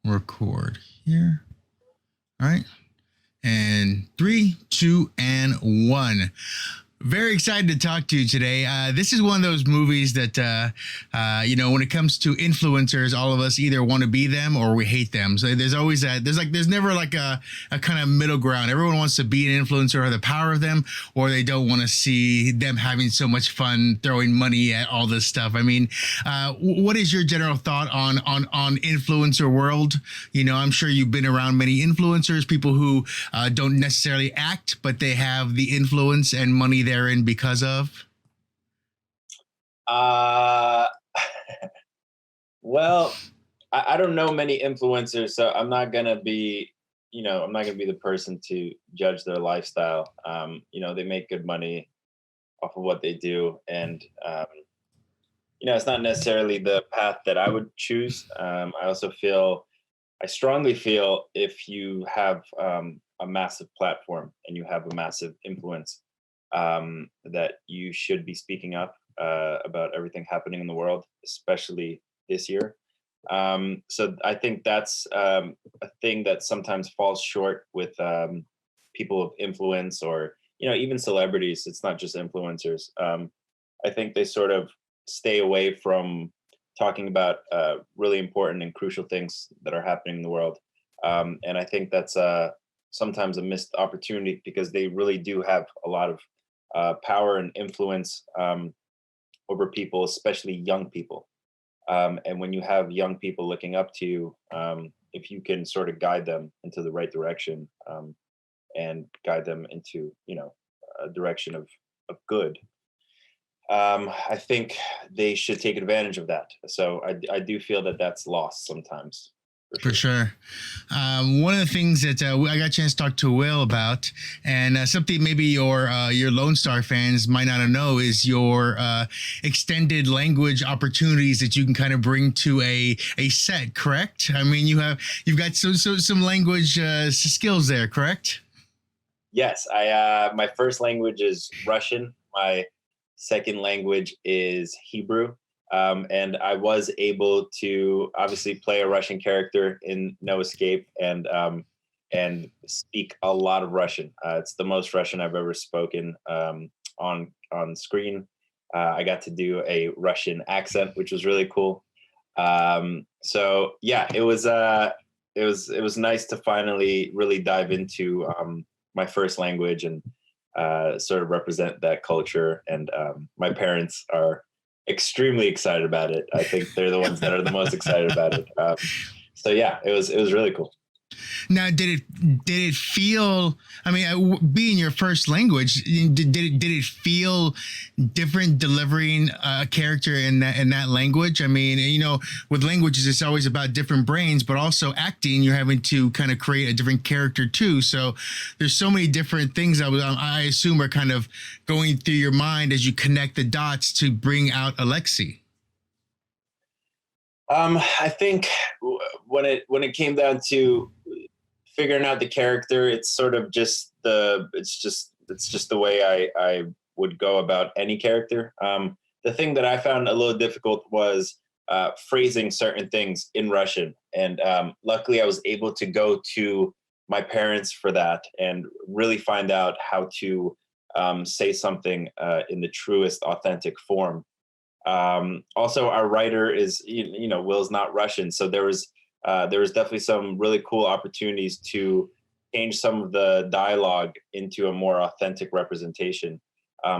record here. All right. And 3, 2, and 1. Very excited to talk to you today. This is one of those movies that, when it comes to influencers, all of us either want to be them or we hate them. So there's always there's never like a kind of middle ground. Everyone wants to be an influencer or the power of them, or they don't want to see them having so much fun throwing money at all this stuff. I mean, what is your general thought on influencer world? You know, I'm sure you've been around many influencers, people who don't necessarily act, but they have the influence and money therein because of? Well, I don't know many influencers, so I'm not gonna be, I'm not gonna be the person to judge their lifestyle. They make good money off of what they do, and it's not necessarily the path that I would choose. I strongly feel if you have a massive platform and you have a massive influence, that you should be speaking up about everything happening in the world, especially this year. So I think that's a thing that sometimes falls short with people of influence, or even celebrities. It's not just influencers. I think they sort of stay away from talking about really important and crucial things that are happening in the world. And I think that's sometimes a missed opportunity, because they really do have a lot of power and influence over people, especially young people. And when you have young people looking up to you, if you can sort of guide them into the right direction, and guide them into, a direction of good, I think they should take advantage of that. So I do feel that that's lost sometimes. For sure. One of the things that I got a chance to talk to Will about, and something maybe your Lone Star fans might not know, is your extended language opportunities that you can kind of bring to a set. Correct? I mean, you've got some language skills there. Correct? Yes. My first language is Russian. My second language is Hebrew. And I was able to obviously play a Russian character in No Escape, and speak a lot of Russian. It's the most Russian I've ever spoken on screen. I got to do a Russian accent, which was really cool. So yeah, it was nice to finally really dive into my first language and sort of represent that culture. And my parents are extremely excited about it. I think they're the ones that are the most excited about it. So yeah, it was really cool. Now, did it feel? I mean, being your first language, did it feel different delivering a character in that language? I mean, with languages, it's always about different brains, but also acting, you're having to kind of create a different character too. So there's so many different things that I assume are kind of going through your mind as you connect the dots to bring out Alexei. I think when it came down to figuring out the character, it's sort of just it's just the way I would go about any character. The thing that I found a little difficult was phrasing certain things in Russian, and luckily I was able to go to my parents for that and really find out how to say something in the truest, authentic form. Also, our writer is, Will's not Russian, so there was definitely some really cool opportunities to change some of the dialogue into a more authentic representation.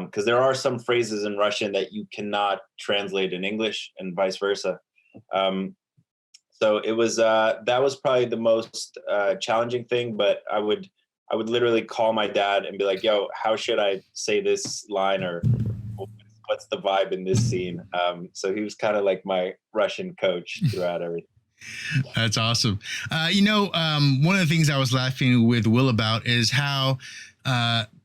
Because there are some phrases in Russian that you cannot translate in English, and vice versa. So it was that was probably the most challenging thing. But I would literally call my dad and be like, "Yo, how should I say this line?" or "What's the vibe in this scene?" So he was kind of like my Russian coach throughout everything. That's awesome. One of the things I was laughing with Will about is how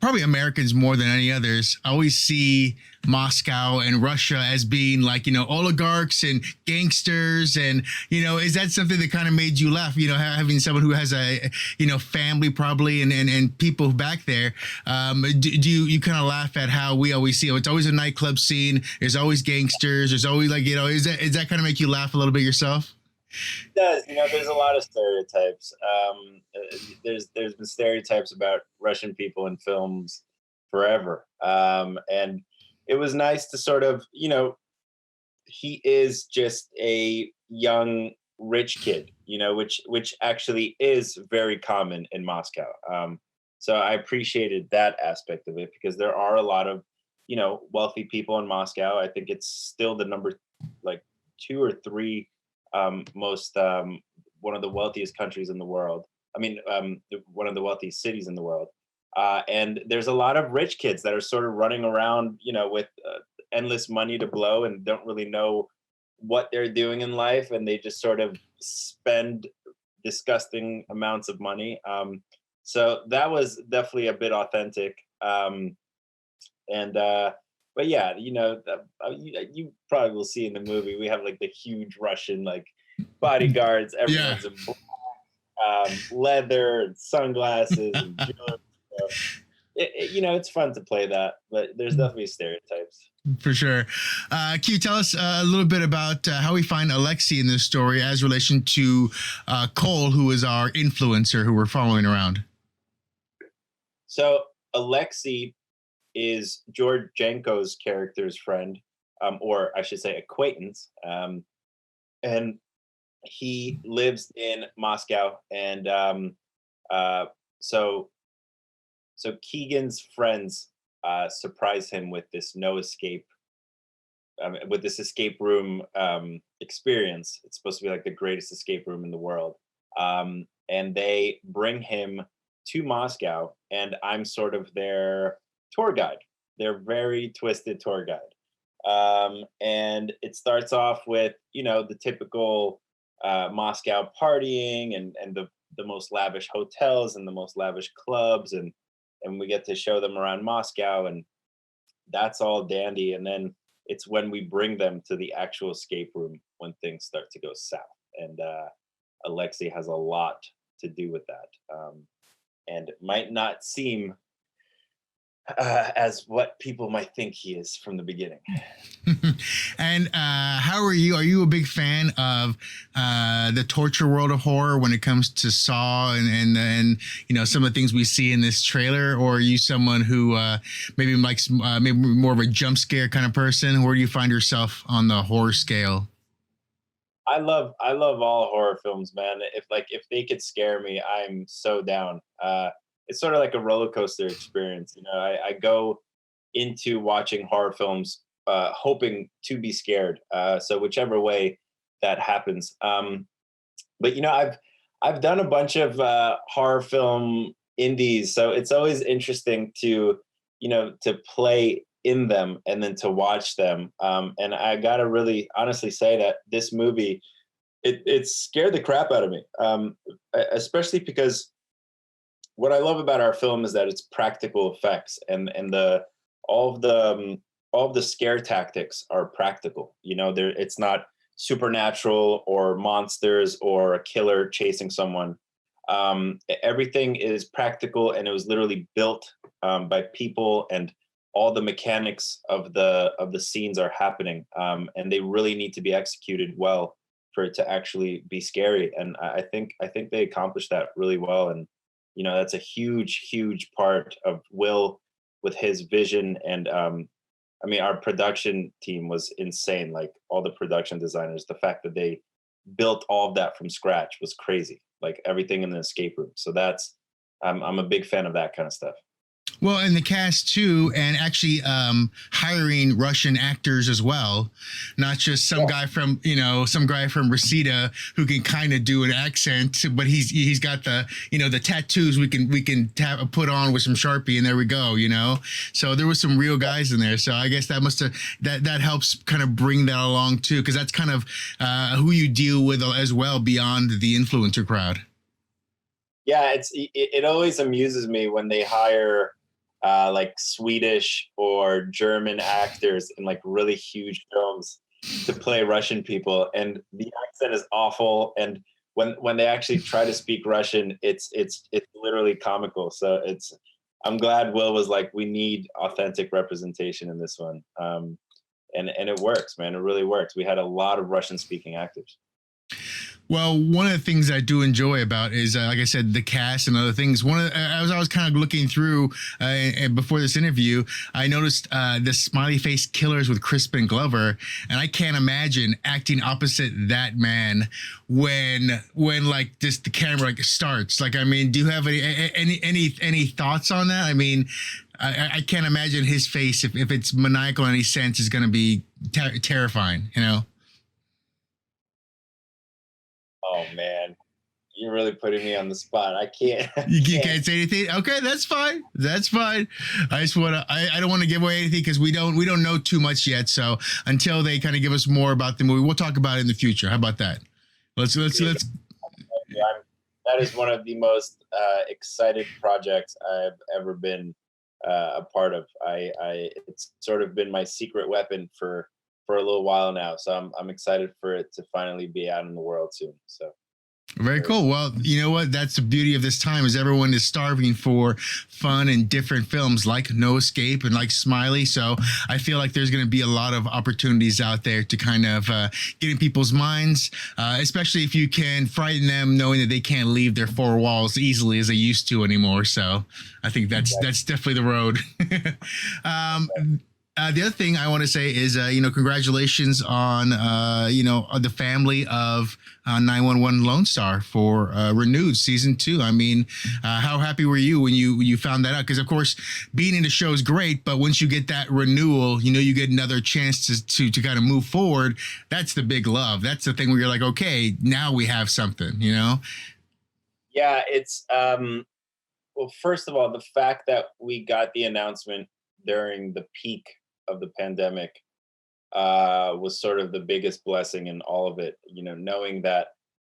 probably Americans more than any others always see Moscow and Russia as being like, oligarchs and gangsters. And, is that something that kind of made you laugh, having someone who has a, family probably and people back there? Do you kind of laugh at how we always see it? It's always a nightclub scene. There's always gangsters. There's always like, is that kind of make you laugh a little bit yourself? does. There's a lot of stereotypes. There's been stereotypes about Russian people in films forever, and it was nice to sort of, he is just a young rich kid, which actually is very common in Moscow. So I appreciated that aspect of it, because there are a lot of, wealthy people in Moscow. I think it's still the number like 2 or 3 most one of the wealthiest countries in the world. I mean, one of the wealthiest cities in the world. And there's a lot of rich kids that are sort of running around, with endless money to blow, and don't really know what they're doing in life, and they just sort of spend disgusting amounts of money. So that was definitely a bit authentic. And But yeah, you probably will see in the movie, we have like the huge Russian like bodyguards. Yeah. Everyone's in leather and sunglasses and jewelry. So it's fun to play that, but there's definitely stereotypes. For sure. Can you tell us a little bit about how we find Alexei in this story as relation to Cole, who is our influencer who we're following around? So Alexei is Georgienko's character's friend, or I should say acquaintance, and he lives in Moscow, and so Keegan's friends surprise him with this with this escape room experience. It's supposed to be like the greatest escape room in the world, and they bring him to Moscow, and I'm sort of their tour guide. They're very twisted tour guide. And it starts off with, the typical Moscow partying, and the most lavish hotels and the most lavish clubs, and we get to show them around Moscow, and that's all dandy. And then it's when we bring them to the actual escape room when things start to go south. And Alexei has a lot to do with that. And it might not seem as what people might think he is from the beginning. And how are you? Are you a big fan of the torture world of horror when it comes to Saw and some of the things we see in this trailer, or are you someone who maybe likes maybe more of a jump scare kind of person? Where do you find yourself on the horror scale? I love all horror films, man. If they could scare me, I'm so down. It's sort of like a roller coaster experience. I go into watching horror films hoping to be scared. So whichever way that happens. But I've done a bunch of horror film indies, so it's always interesting to play in them and then to watch them. And I gotta really honestly say that this movie, it scared the crap out of me, especially because what I love about our film is that it's practical effects, and all of the scare tactics are practical. It's not supernatural or monsters or a killer chasing someone. Everything is practical, and it was literally built by people, and all the mechanics of the scenes are happening, and they really need to be executed well for it to actually be scary. And I think they accomplished that really well. And that's a huge part of Will with his vision. And our production team was insane. Like all the production designers, the fact that they built all of that from scratch was crazy. Like everything in the escape room. So I'm a big fan of that kind of stuff. Well, and the cast too, and actually hiring Russian actors as well, not just some guy from Reseda who can kind of do an accent, but he's got the the tattoos we can put on with some Sharpie, and there we go. So there was some real guys in there. So I guess that helps kind of bring that along too, because that's kind of who you deal with as well beyond the influencer crowd. Yeah, it always amuses me when they hire like Swedish or German actors in like really huge films to play Russian people, and the accent is awful. And when they actually try to speak Russian, it's literally comical. So I'm glad Will was like, we need authentic representation in this one, and it works, man. It really works. We had a lot of Russian speaking actors. Well, one of the things I do enjoy about is, like I said, the cast and other things. As I was kind of looking through and before this interview, I noticed the smiley face killers with Crispin Glover, and I can't imagine acting opposite that man when like just the camera like starts. Like, I mean, do you have any thoughts on that? I mean, I can't imagine his face if it's maniacal in any sense is going to be terrifying. You know. Oh man, you're really putting me on the spot. I can't. I You can't. can't say anything. Okay, that's fine. That's fine. I just want to. I don't want to give away anything because we don't know too much yet. So until they kind of give us more about the movie, we'll talk about it in the future. How about that? Let's. That is one of the most excited projects I've ever been a part of. It's sort of been my secret weapon for a little while now. So I'm excited for it to finally be out in the world soon. So Very very cool. Well, you know what? That's the beauty of this time is everyone is starving for fun and different films like No Escape and like Smiley. So I feel like there's going to be a lot of opportunities out there to kind of get in people's minds, especially if you can frighten them knowing that they can't leave their four walls easily as they used to anymore. So I think that's definitely the road. The other thing I want to say is, congratulations on, the family of 911 Lone Star for renewed season 2. I mean, how happy were you when you found that out? Because of course, being in the show is great, but once you get that renewal, you get another chance to kind of move forward. That's the big love. That's the thing where you're like, okay, now we have something. Yeah, it's well, first of all, the fact that we got the announcement during the peak of the pandemic was sort of the biggest blessing in all of it. Knowing that,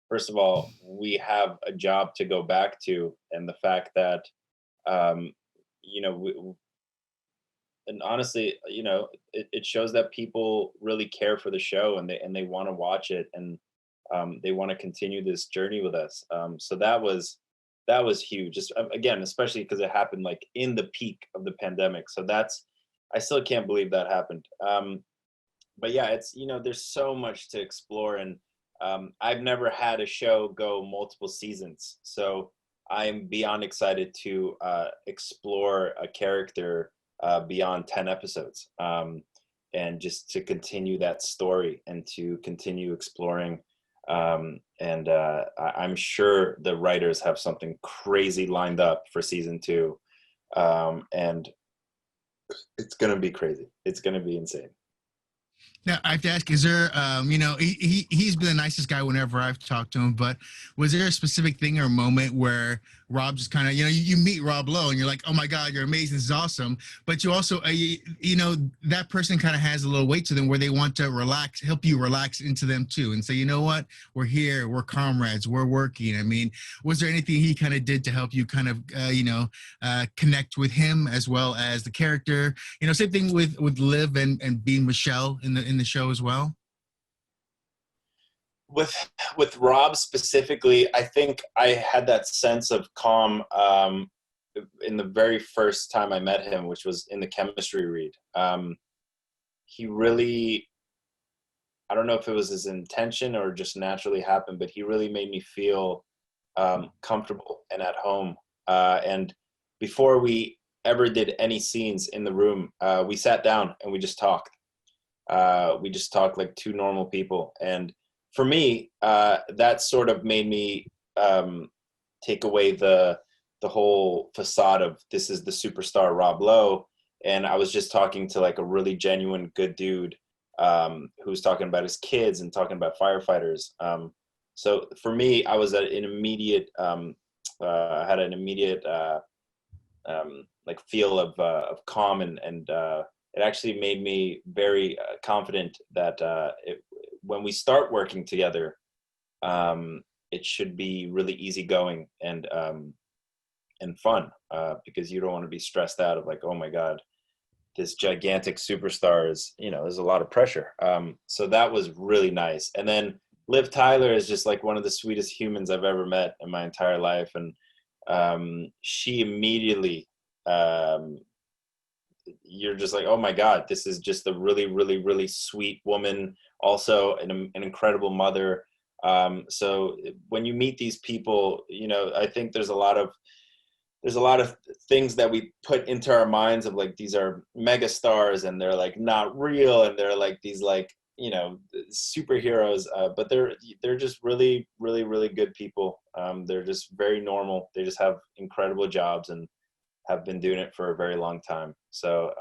first of all, we have a job to go back to, and the fact that, um, and honestly, it shows that people really care for the show, and they want to watch it, and they want to continue this journey with us. So that was huge. Just again, especially because it happened like in the peak of the pandemic. So I still can't believe that happened. But yeah, it's there's so much to explore, and I've never had a show go multiple seasons, so I'm beyond excited to explore a character beyond 10 episodes, and just to continue that story and to continue exploring. And I'm sure the writers have something crazy lined up for season 2, and it's gonna be crazy. It's gonna be insane. Now I have to ask: is there, he's been the nicest guy whenever I've talked to him, but was there a specific thing or moment where Rob just kind of, you meet Rob Lowe and you're like, oh my God, you're amazing, this is awesome, but you also, that person kind of has a little weight to them where they want to relax, help you relax into them too, and say, you know what, we're here, we're comrades, we're working. I mean, was there anything he kind of did to help you kind of, connect with him as well as the character? Same thing with Liv and being Michelle in the show as well. With Rob specifically, I think I had that sense of calm in the very first time I met him, which was in the chemistry read. He really, I don't know if it was his intention or just naturally happened, but he really made me feel comfortable and at home. And before we ever did any scenes in the room, we sat down and we just talked. We just talked like two normal people. And for me, that sort of made me take away the whole facade of this is the superstar Rob Lowe. And I was just talking to like a really genuine good dude who was talking about his kids and talking about firefighters. So for me, I was at an immediate, had an immediate like feel of calm, and it actually made me very confident that when we start working together, it should be really easygoing and fun, because you don't want to be stressed out of like, oh my God, this gigantic superstar is, there's a lot of pressure. So that was really nice. And then Liv Tyler is just like one of the sweetest humans I've ever met in my entire life. And she immediately, you're just like, oh my God, this is just a really, really, really sweet woman. Also an incredible mother. So when you meet these people, you know, I think there's a lot of things that we put into our minds of like, these are mega stars and they're like not real, and they're like these like, you know, superheroes, but they're just really really really good people. They're just very normal. They just have incredible jobs and have been doing it for a very long time. So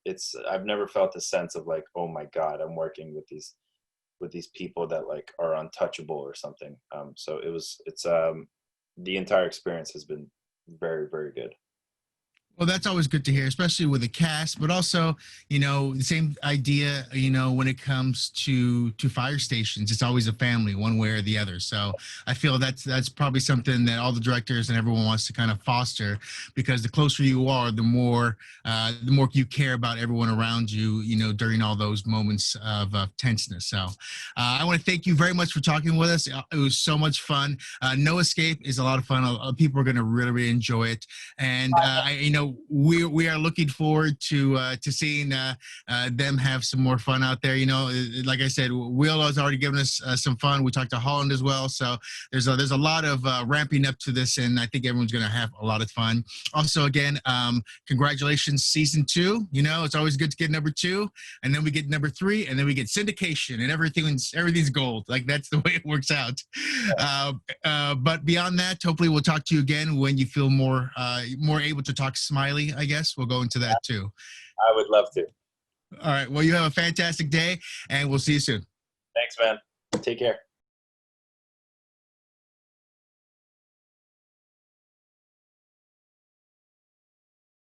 it's, I've never felt a sense of like, oh my god, I'm working with these people that like are untouchable or something. So it's the entire experience has been very very good. Well, that's always good to hear, especially with the cast, but also, you know, the same idea, you know, when it comes to fire stations, it's always a family, one way or the other. So I feel that's probably something that all the directors and everyone wants to kind of foster, because the closer you are, the more you care about everyone around you, you know, during all those moments of tenseness. So I want to thank you very much for talking with us. It was so much fun. No Escape is a lot of fun. People are going to really, really enjoy it. And you know, we are looking forward to seeing them have some more fun out there. You know, like I said, Will has already given us some fun. We talked to Holland as well, so there's a lot of ramping up to this, and I think everyone's going to have a lot of fun. Also, again, congratulations, season 2. You know, it's always good to get number 2, and then we get number 3, and then we get syndication, and everything's gold. Like, that's the way it works out. But beyond that, hopefully we'll talk to you again when you feel more able to talk Smiley, I guess. We'll go into that too. I would love to. All right. Well, you have a fantastic day, and we'll see you soon. Thanks, man. Take care.